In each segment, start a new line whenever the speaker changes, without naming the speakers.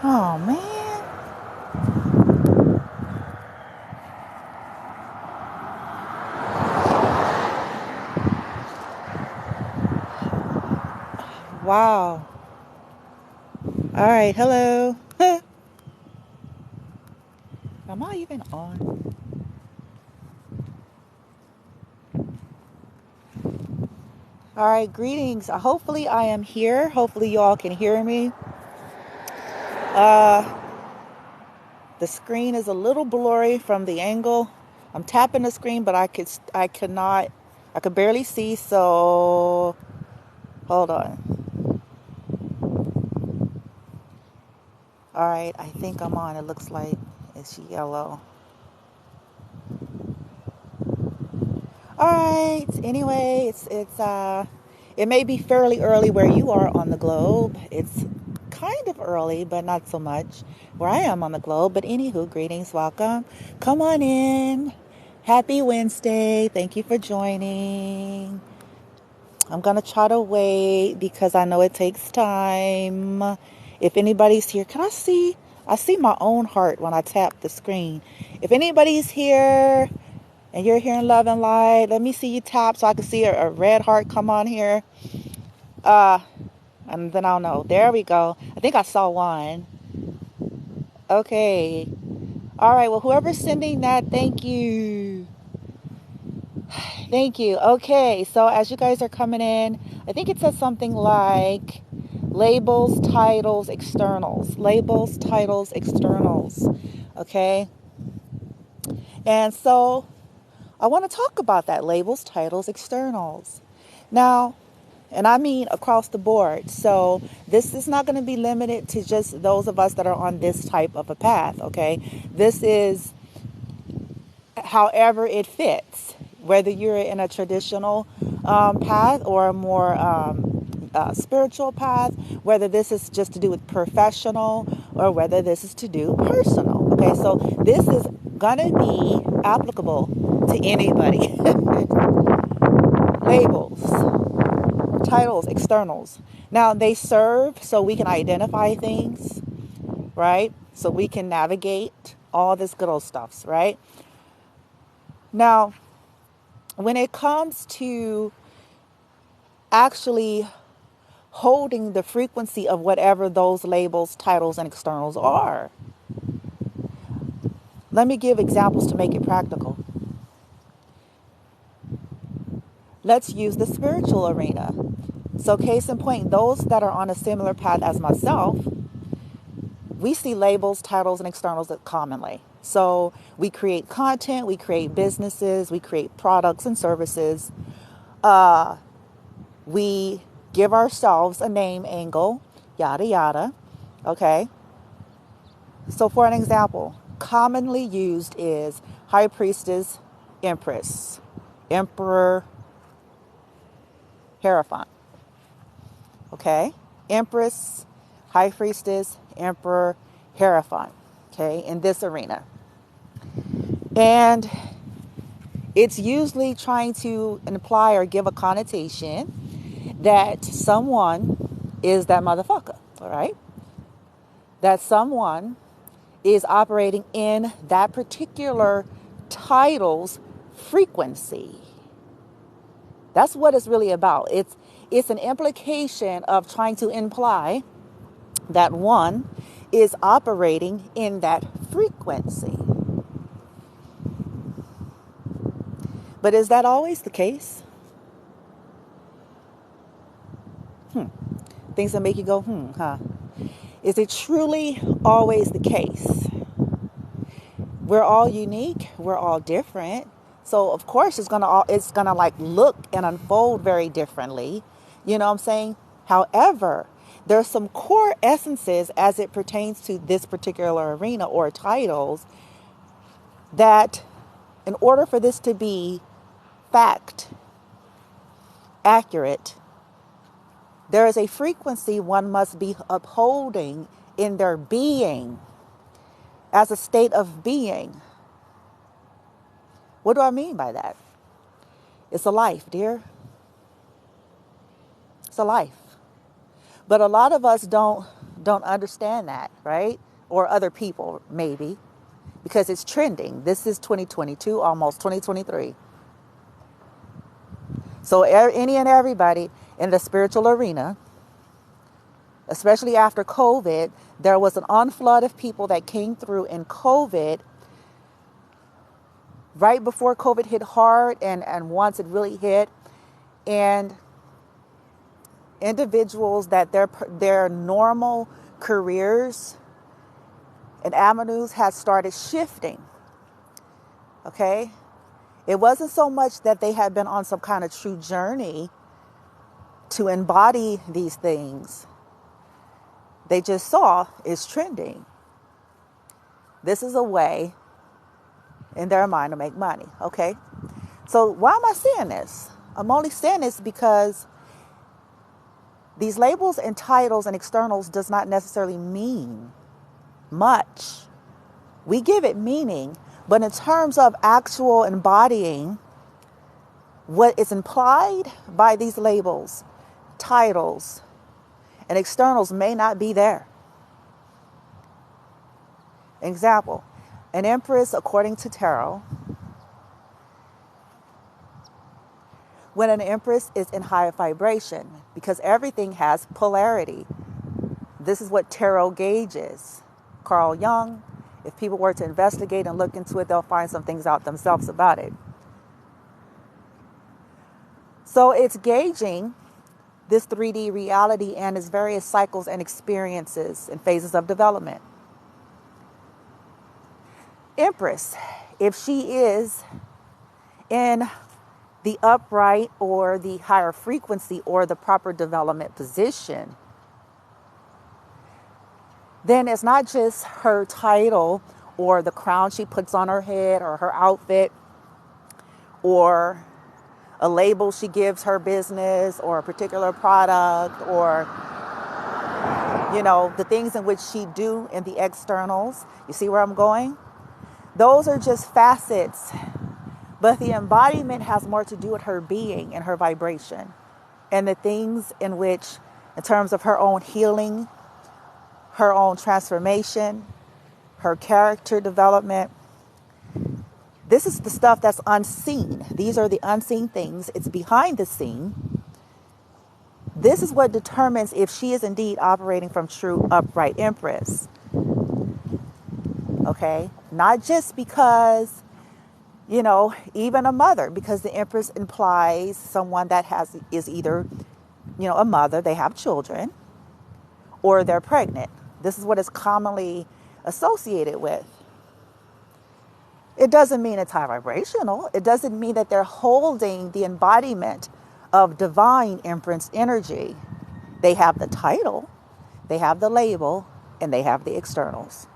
Oh, man. Wow. All right. Hello. Am I even on? All right. Greetings. Hopefully, I am here. Hopefully, you all can hear me. Uh, the screen is a little blurry from the angle. I'm tapping the screen, but I could barely see. So, hold on. All right. I think I'm on. It looks like it's yellow. All right. Anyway, it may be fairly early where you are on the globe. It's kind of early, but not so much where I am on the globe. But anywho, greetings, welcome. Come on in. Happy Wednesday. Thank you for joining. I'm gonna try to wait because I know it takes time. If anybody's here, can I see? I see my own heart when I tap the screen. If anybody's here and you're here in love and light, let me see you tap so I can see a red heart come on here. Uh, and then I'll know. There we go. I think I saw one. Okay. All right. Well, whoever's sending that, thank you. Thank you. Okay. So as you guys are coming in, I think it says something like labels, titles, externals. Labels, titles, externals. Okay. And so I want to talk about that, labels, titles, externals. Now, and I mean across the board. So this is not going to be limited to just those of us that are on this type of a path, okay? This is however it fits, whether you're in a traditional path or a more spiritual path, whether this is just to do with professional or whether this is to do personal, okay? So this is going to be applicable to anybody. Labels, titles, externals. Now they serve so we can identify things, right? So we can navigate all this good old stuffs, right? Now, when it comes to actually holding the frequency of whatever those labels, titles, and externals are, let me give examples to make it practical. Let's use the spiritual arena. So case in point, those that are on a similar path as myself, we see labels, titles, and externals commonly. So we create content, we create businesses, we create products and services. We give ourselves a name angle, yada, yada. Okay. So for an example, commonly used is High Priestess, Empress, Emperor, Hierophant. Okay. Empress, High Priestess, Emperor, Hierophant. Okay. In this arena. And it's usually trying to imply or give a connotation that someone is that motherfucker, all right? That someone is operating in that particular title's frequency. That's what it's really about. It's an implication of trying to imply that one is operating in that frequency. But is that always the case? Things that make you go, huh? Is it truly always the case? We're all unique. We're all different. So of course it's gonna like look and unfold very differently. You know what I'm saying? However, there's some core essences as it pertains to this particular arena or titles that in order for this to be fact, accurate, there is a frequency one must be upholding in their being as a state of being. What do I mean by that? It's a life, dear. It's a life. But a lot of us don't don't understand that, right? Or other people, maybe, because it's trending. This is 2022, almost 2023. So any and everybody in the spiritual arena, especially after COVID, there was an onflood of people that came through in COVID, right before COVID hit hard and once it really hit. And individuals that their normal careers and avenues had started shifting. Okay? It wasn't so much that they had been on some kind of true journey to embody these things. They just saw it's trending. This is a way in their mind to make money. Okay? So why am I saying this? I'm only saying this because these labels and titles and externals does not necessarily mean much. We give it meaning, but in terms of actual embodying what is implied by these labels, titles, and externals may not be there. Example, an empress, according to tarot, when an empress is in high vibration, because everything has polarity. This is what tarot gauges. Carl Jung, if people were to investigate and look into it, they'll find some things out themselves about it. So it's gauging this 3D reality and its various cycles and experiences and phases of development. Empress, if she is in the upright or the higher frequency or the proper development position, then it's not just her title or the crown she puts on her head or her outfit or a label she gives her business or a particular product or, the things in which she do in the externals. You see where I'm going? Those are just facets. But the embodiment has more to do with her being and her vibration and the things in which, in terms of her own healing, her own transformation, her character development. This is the stuff that's unseen. These are the unseen things. It's behind the scene. This is what determines if she is indeed operating from true upright empress. Okay? Not just because, even a mother, because the empress implies someone that is either, a mother, they have children, or they're pregnant. This is what it's commonly associated with. It doesn't mean it's high vibrational. It doesn't mean that they're holding the embodiment of divine empress energy. They have the title, they have the label, and they have the externals.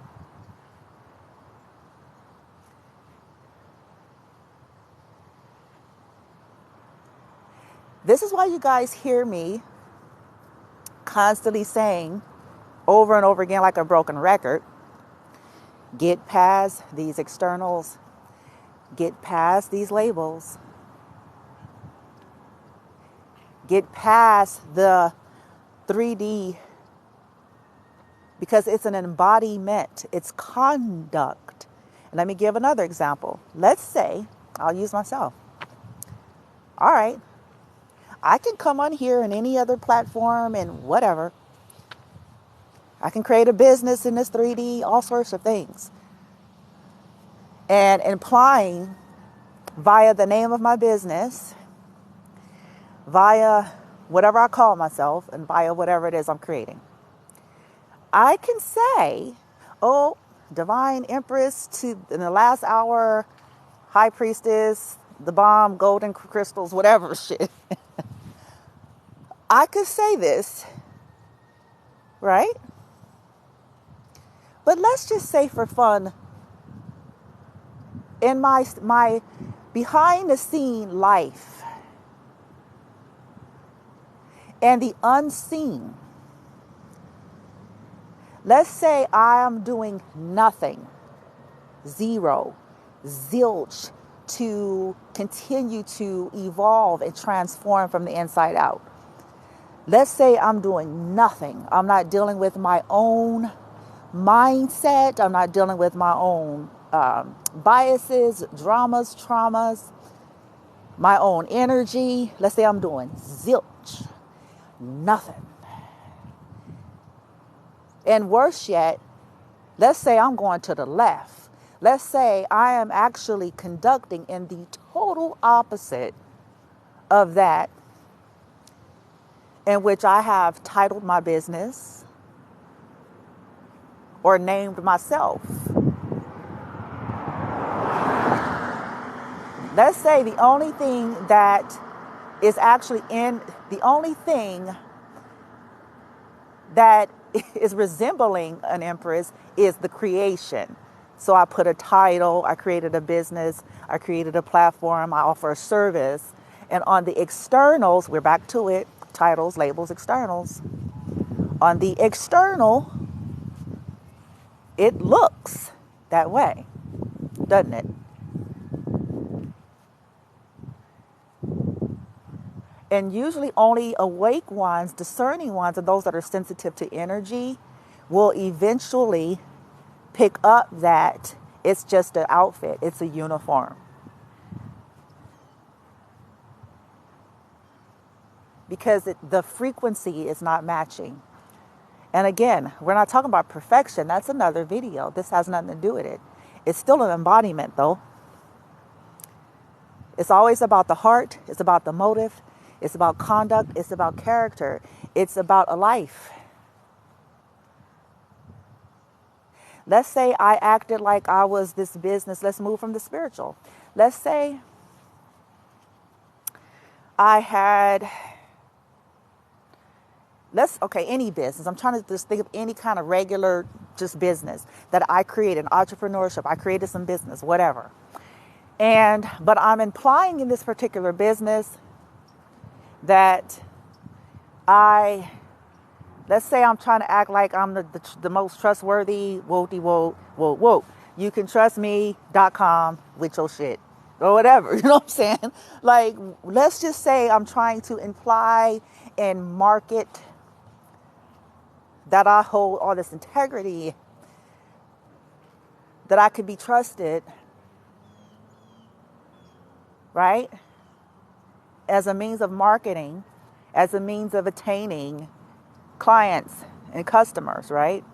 This is why you guys hear me constantly saying over and over again like a broken record, get past these externals, get past these labels, get past the 3D, because it's an embodiment, it's conduct. And let me give another example. Let's say, I'll use myself. All right. I can come on here and any other platform and whatever. I can create a business in this 3D, all sorts of things. And implying via the name of my business, via whatever I call myself, and via whatever it is I'm creating. I can say, oh, Divine Empress in the last hour, High Priestess, the bomb, golden crystals, whatever shit. I could say this, right? But let's just say for fun, in my behind the scene life and the unseen, let's say I am doing nothing, zero, zilch, to continue to evolve and transform from the inside out. Let's say I'm doing nothing. I'm not dealing with my own mindset. I'm not dealing with my own biases, dramas, traumas, my own energy. Let's say I'm doing zilch, nothing. And worse yet, let's say I'm going to the left. Let's say I am actually conducting in the total opposite of that, in which I have titled my business or named myself. Let's say the only thing that is actually the only thing that is resembling an empress is the creation. So I put a title, I created a business, I created a platform, I offer a service. And on the externals, we're back to it, titles, labels, externals. On the external, it looks that way, doesn't it? And usually only awake ones, discerning ones, and those that are sensitive to energy will eventually pick up that it's just an outfit, it's a uniform. Because the frequency is not matching. And again, we're not talking about perfection. That's another video. This has nothing to do with it. It's still an embodiment though. It's always about the heart. It's about the motive. It's about conduct. It's about character. It's about a life. Let's say I acted like I was this business. Let's move from the spiritual. Let's say I had, any business. I'm trying to just think of any kind of regular just business that I created, entrepreneurship. I created some business, whatever. But I'm implying in this particular business that let's say I'm trying to act like I'm the most trustworthy, whoa. You can trust me.com with your shit or whatever. You know what I'm saying? Like, let's just say I'm trying to imply and market that I hold all this integrity, that I could be trusted, right? As a means of marketing, as a means of attaining clients and customers, right?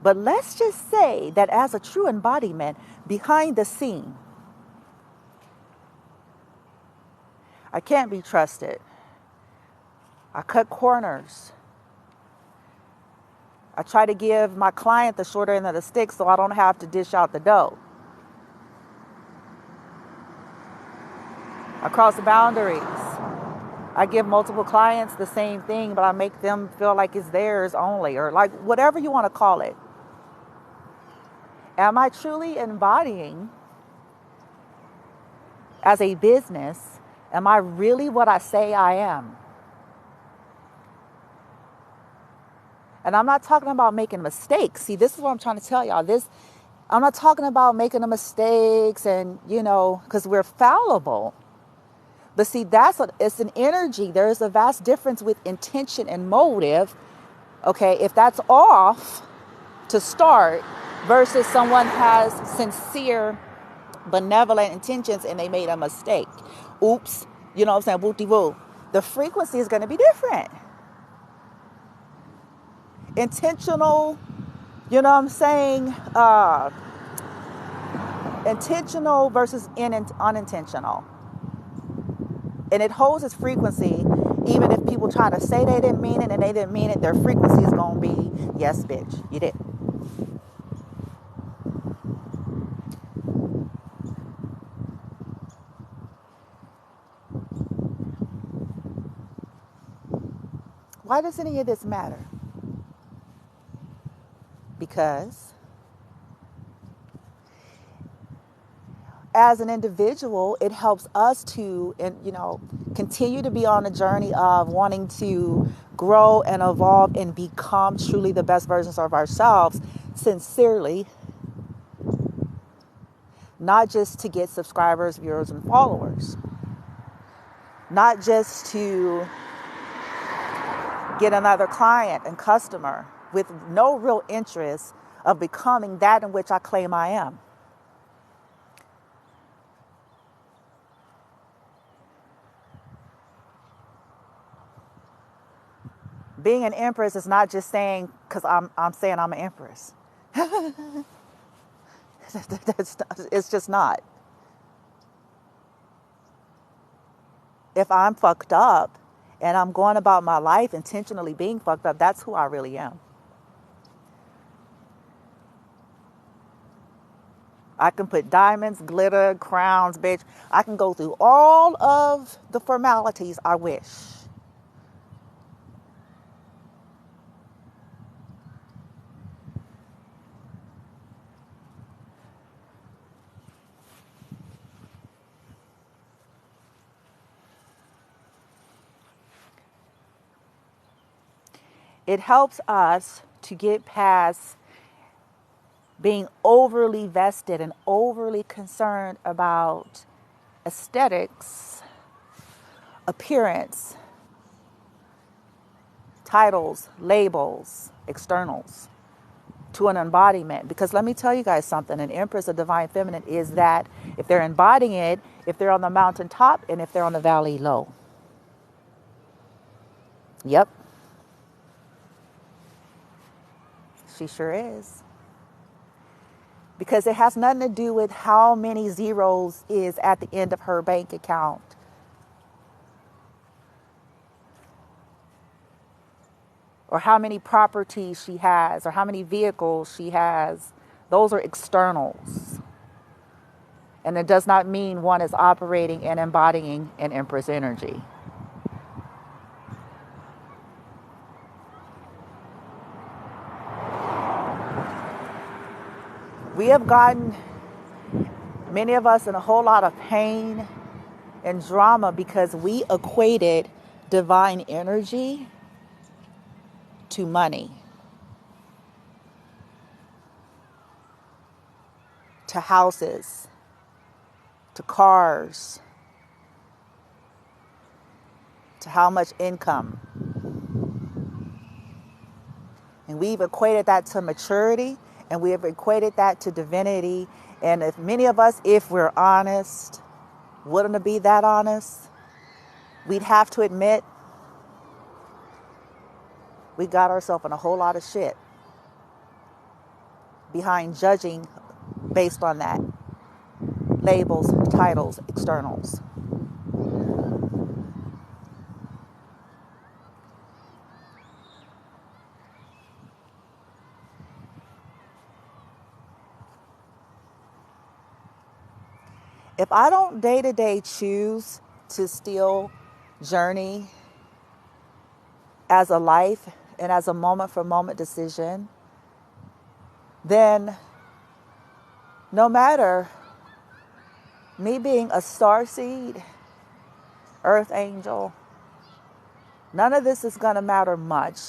But let's just say that as a true embodiment, behind the scene, I can't be trusted. I cut corners. I try to give my client the shorter end of the stick so I don't have to dish out the dough. I cross the boundaries. I give multiple clients the same thing, but I make them feel like it's theirs only, or like whatever you want to call it. Am I truly embodying as a business? Am I really what I say I am? And I'm not talking about making mistakes. See, this is what I'm trying to tell y'all. I'm not talking about making the mistakes and, because we're fallible. But see, it's an energy. There is a vast difference with intention and motive. Okay, if that's off to start versus someone has sincere, benevolent intentions and they made a mistake. Oops, you know what I'm saying? Woo-de-woo. The frequency is going to be different. Intentional, you know what I'm saying? Intentional versus unintentional. And it holds its frequency, even if people try to say they didn't mean it and they didn't mean it, their frequency is going to be, yes, bitch, you did. Why does any of this matter? Because as an individual, it helps us to, continue to be on a journey of wanting to grow and evolve and become truly the best versions of ourselves, sincerely, not just to get subscribers, viewers, and followers, not just to get another client and customer with no real interest of becoming that in which I claim I am. Being an empress is not just saying, because I'm saying I'm an empress. It's just not. If I'm fucked up and I'm going about my life intentionally being fucked up, that's who I really am. I can put diamonds, glitter, crowns, bitch. I can go through all of the formalities I wish. It helps us to get past being overly vested and overly concerned about aesthetics, appearance, titles, labels, externals, to an embodiment. Because let me tell you guys something, an empress, a divine feminine, is that if they're embodying it, if they're on the mountaintop and if they're on the valley low. Yep. She sure is. Because it has nothing to do with how many zeros is at the end of her bank account. Or how many properties she has, or how many vehicles she has. Those are externals. And it does not mean one is operating and embodying an empress energy. We have gotten, many of us, in a whole lot of pain and drama because we equated divine energy to money, to houses, to cars, to how much income. And we've equated that to maturity, and we have equated that to divinity. And if many of us, if we're honest, wouldn't be that honest, we'd have to admit we got ourselves in a whole lot of shit behind judging based on that. Labels, titles, externals. If I don't day-to-day choose to still journey as a life and as a moment-for-moment decision, then no matter me being a starseed, earth angel, none of this is going to matter much.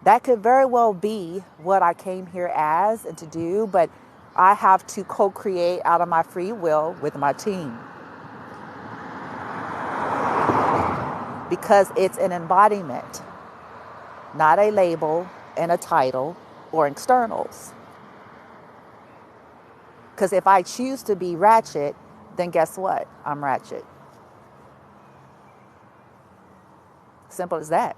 That could very well be what I came here as and to do, but I have to co-create out of my free will with my team. Because it's an embodiment, not a label and a title or externals. Because if I choose to be ratchet, then guess what? I'm ratchet. Simple as that.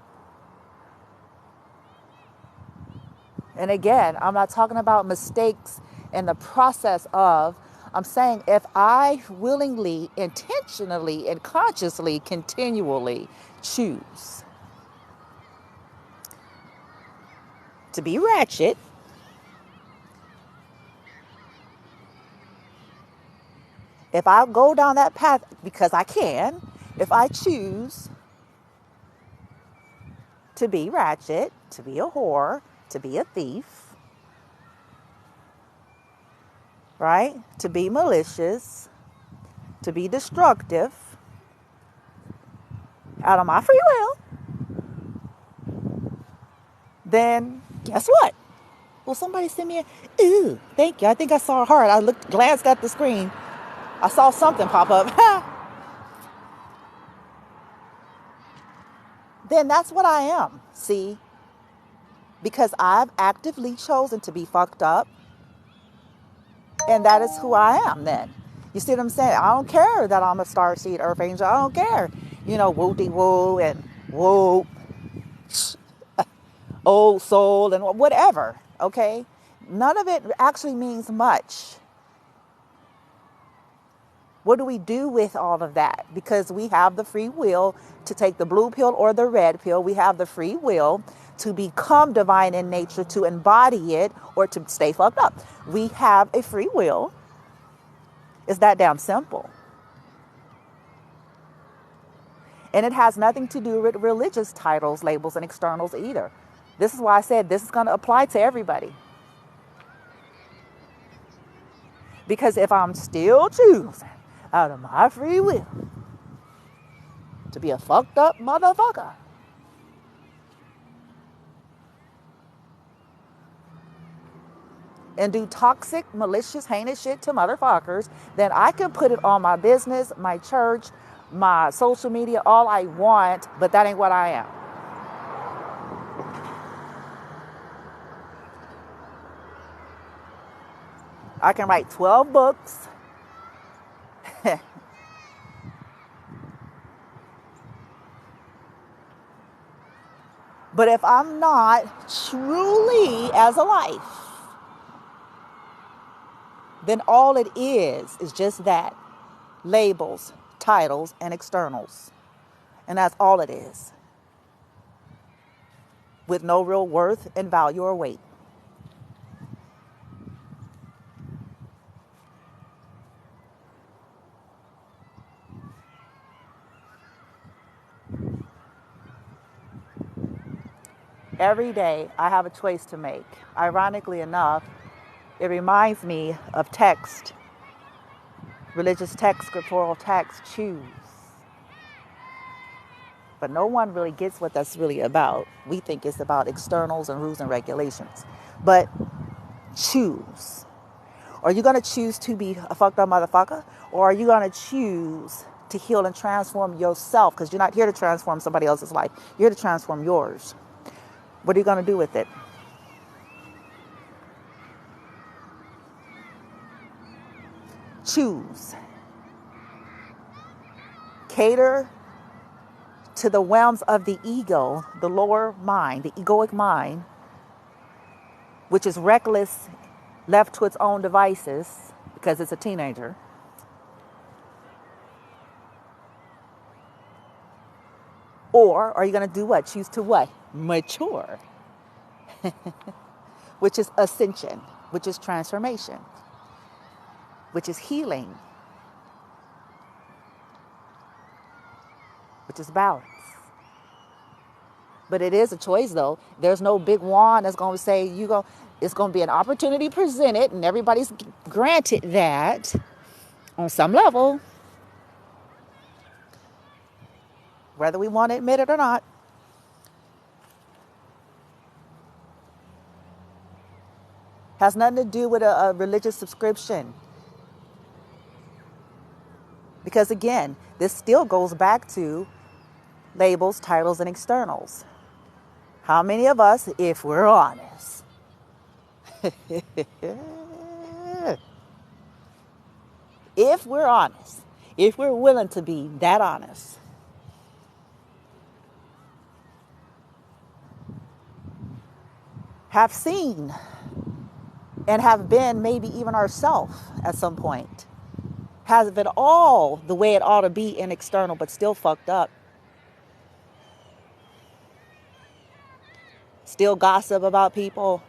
And again, I'm not talking about mistakes in the process of, I'm saying if I willingly, intentionally, and consciously, continually choose to be ratchet, if I go down that path, because I can, if I choose to be ratchet, to be a whore, to be a thief, right? To be malicious, to be destructive, out of my free will, then guess what? Will somebody send me a, ooh, thank you. I think I saw a heart. I glanced at the screen. I saw something pop up. then that's what I am. See? Because I've actively chosen to be fucked up, and that is who I am then. You see what I'm saying? I don't care that I'm a starseed earth angel. I don't care. You know, woo-de-woo and whoop, old soul and whatever, okay? None of it actually means much. What do we do with all of that? Because we have the free will to take the blue pill or the red pill. We have the free will to become divine in nature, to embody it, or to stay fucked up. We have a free will. It's that damn simple. And it has nothing to do with religious titles, labels, and externals either. This is why I said this is going to apply to everybody. Because if I'm still choosing out of my free will to be a fucked up motherfucker, and do toxic, malicious, heinous shit to motherfuckers, then I can put it on my business, my church, my social media, all I want, but that ain't what I am. I can write 12 books. But if I'm not truly as a life, then all it is just that. Labels, titles, and externals. And that's all it is. With no real worth and value or weight. Every day I have a choice to make. Ironically enough, it reminds me of text, religious text, scriptural text, choose. But no one really gets what that's really about. We think it's about externals and rules and regulations. But choose. Are you going to choose to be a fucked up motherfucker? Or are you going to choose to heal and transform yourself? Because you're not here to transform somebody else's life. You're here to transform yours. What are you going to do with it? Choose. Cater to the realms of the ego, the lower mind, the egoic mind, which is reckless, left to its own devices because it's a teenager. Or are you going to do what? Choose to what? Mature. Which is ascension, which is transformation, which is healing, which is balance. But it is a choice, though. There's no big wand that's going to say it's going to be an opportunity presented, and everybody's granted that on some level, whether we want to admit it or not. Has nothing to do with a religious subscription. Because again, this still goes back to labels, titles, and externals. How many of us, if we're honest, if we're honest, if we're willing to be that honest, have seen and have been maybe even ourselves at some point, have it all the way it ought to be in external, but still fucked up, still gossip about people,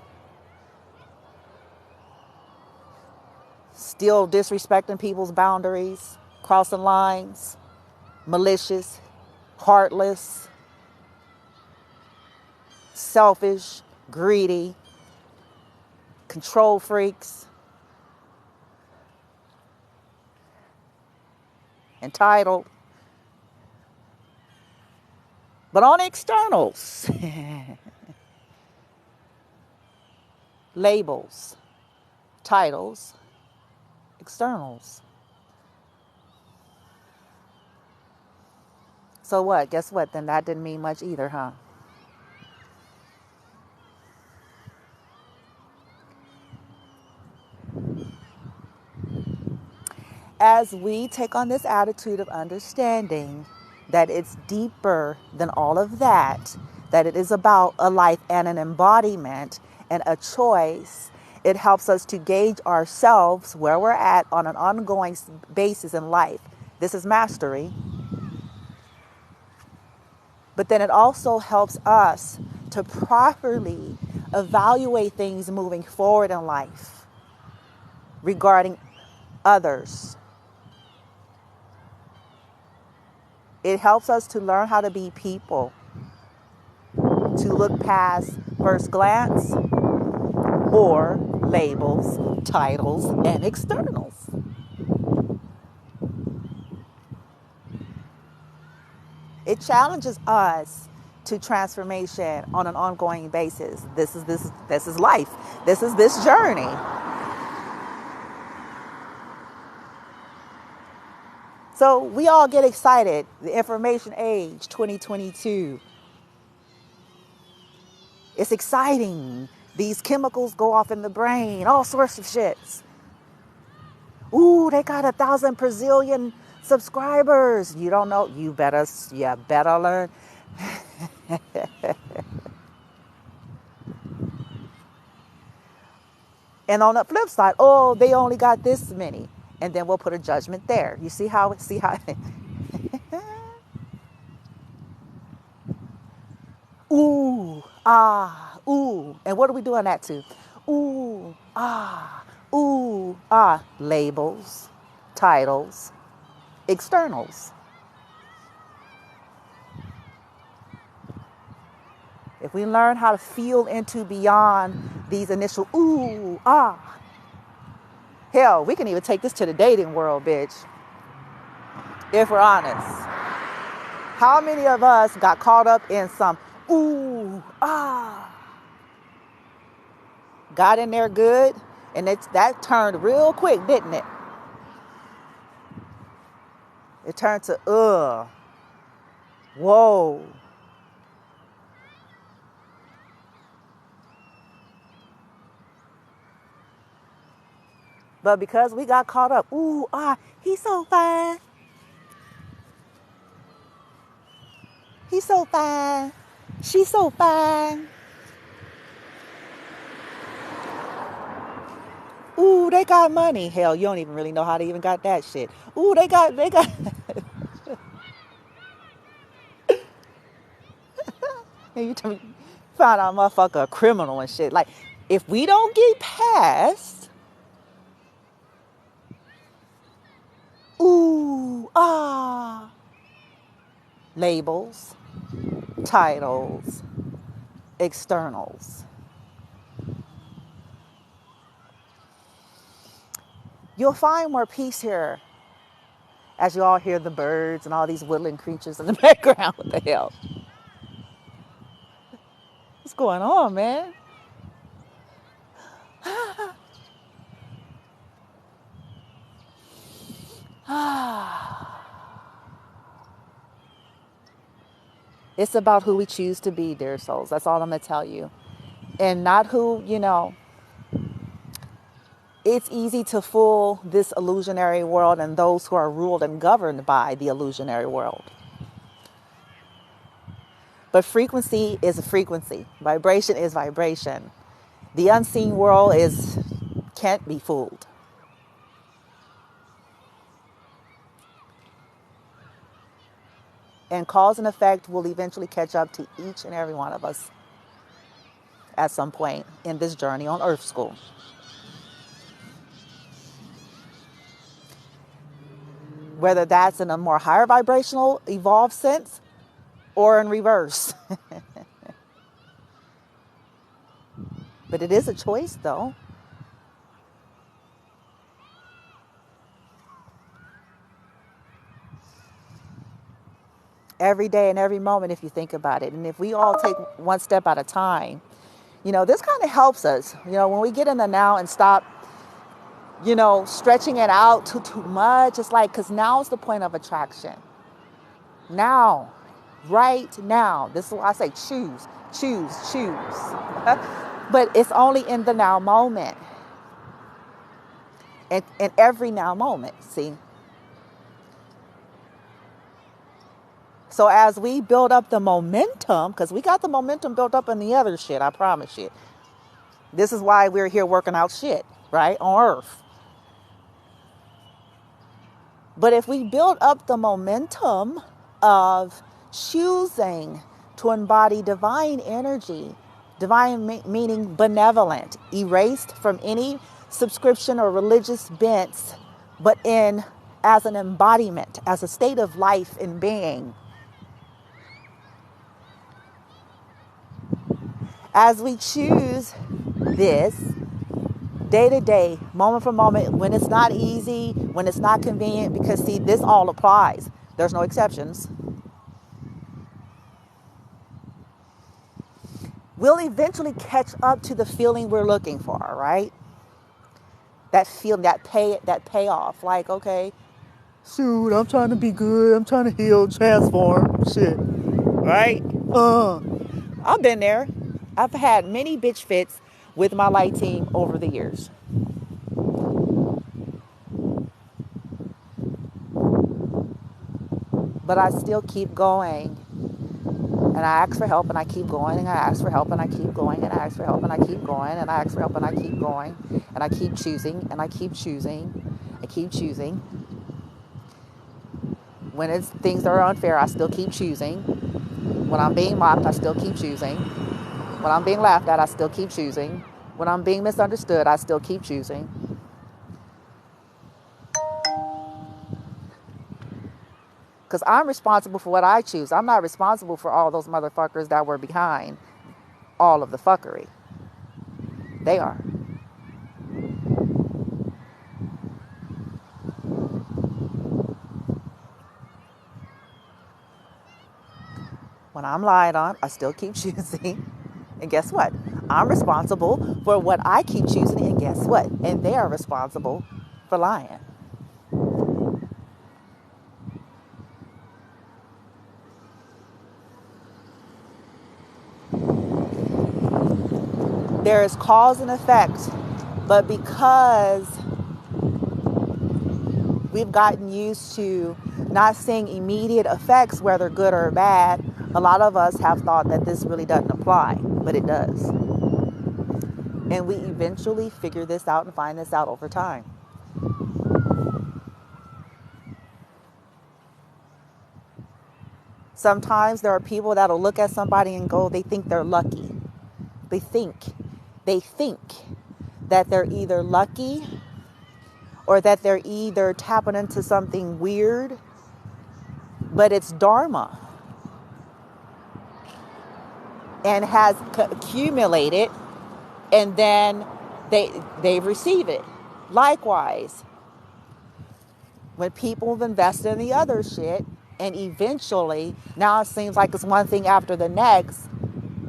still disrespecting people's boundaries, crossing lines, malicious, heartless, selfish, greedy, control freaks, entitled. But on externals, labels, titles, externals. So what? Guess what? Then that didn't mean much either, huh? As we take on this attitude of understanding that it's deeper than all of that, that it is about a life and an embodiment and a choice, it helps us to gauge ourselves where we're at on an ongoing basis in life. This is mastery. But then it also helps us to properly evaluate things moving forward in life regarding others. It helps us to learn how to be people, to look past first glance or labels, titles, and externals. It challenges us to transformation on an ongoing basis. This is life. This is this journey. So we all get excited. The information age 2022. It's exciting. These chemicals go off in the brain, all sorts of shits. Ooh, they got 1,000 per zillion subscribers. You don't know. You better learn. And on the flip side, oh, they only got this many. And then we'll put a judgment there. You see how ooh, ah, ooh. And what are we doing that to? Ooh, ah. Labels, titles, externals. If we learn how to feel into beyond these initial ooh, ah. Hell, we can even take this to the dating world, bitch. If we're honest. How many of us got caught up in some ooh, ah? Got in there good, and that turned real quick, didn't it? It turned to whoa. But because we got caught up, ooh, ah, he's so fine. He's so fine. She's so fine. Ooh, they got money. Hell, you don't even really know how they even got that shit. Ooh, they got. And you found out motherfucker a criminal and shit. Like, if we don't get past, ooh, ah, labels, titles, externals, you'll find more peace here as you all hear the birds and all these woodland creatures in the background. What the hell? What's going on, man? It's about who we choose to be, dear souls. That's all I'm going to tell you. And not who, it's easy to fool this illusionary world and those who are ruled and governed by the illusionary world. But frequency is a frequency. Vibration is vibration. The unseen world can't be fooled. And cause and effect will eventually catch up to each and every one of us at some point in this journey on Earth School. Whether that's in a more higher vibrational, evolved sense or in reverse. But it is a choice, though. Every day and every moment, if you think about it. And if we all take one step at a time, this kind of helps us. When we get in the now and stop, stretching it out too much, it's like, because now is the point of attraction. Now right now. This is why I say choose, choose, choose. But it's only in the now moment. In every now moment, see? So as we build up the momentum, because we got the momentum built up in the other shit, I promise you. This is why we're here working out shit, right? On earth. But if we build up the momentum of choosing to embody divine energy, divine meaning benevolent, erased from any subscription or religious bents, but in as an embodiment, as a state of life and being. As we choose this day to day, moment for moment, when it's not easy, when it's not convenient, because see, this all applies. There's no exceptions. We'll eventually catch up to the feeling we're looking for, right? That feeling, that payoff. Like, okay, shoot, I'm trying to be good. I'm trying to heal, transform, shit, right? I've been there. I've had many bitch fits with my light team over the years. But I still keep going. And I ask for help and I keep going. And I ask for help and I keep going. And I ask for help and I keep going. And I ask for help and I keep going. And I keep choosing and I keep choosing. I keep choosing. When things are unfair, I still keep choosing. When I'm being mocked, I still keep choosing. When I'm being laughed at, I still keep choosing. When I'm being misunderstood, I still keep choosing. Because I'm responsible for what I choose. I'm not responsible for all those motherfuckers that were behind all of the fuckery. They are. When I'm lied on, I still keep choosing. And guess what? I'm responsible for what I keep choosing. And guess what? And they are responsible for lying. There is cause and effect. But because we've gotten used to not seeing immediate effects, whether good or bad, a lot of us have thought that this really doesn't apply, but it does. And we eventually figure this out and find this out over time. Sometimes there are people that'll look at somebody and go, they think they're lucky. They think that they're either lucky or that they're either tapping into something weird, but it's dharma and has accumulated, and then they receive it. Likewise, when people have invested in the other shit, and eventually, now it seems like it's one thing after the next,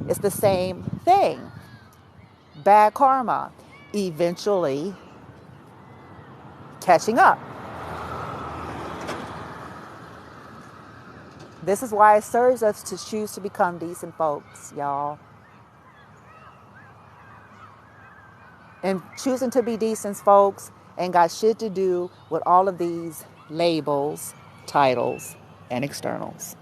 it's the same thing. Bad karma. Eventually catching up. This is why it serves us to choose to become decent folks, y'all. And choosing to be decent folks ain't got shit to do with all of these labels, titles, and externals.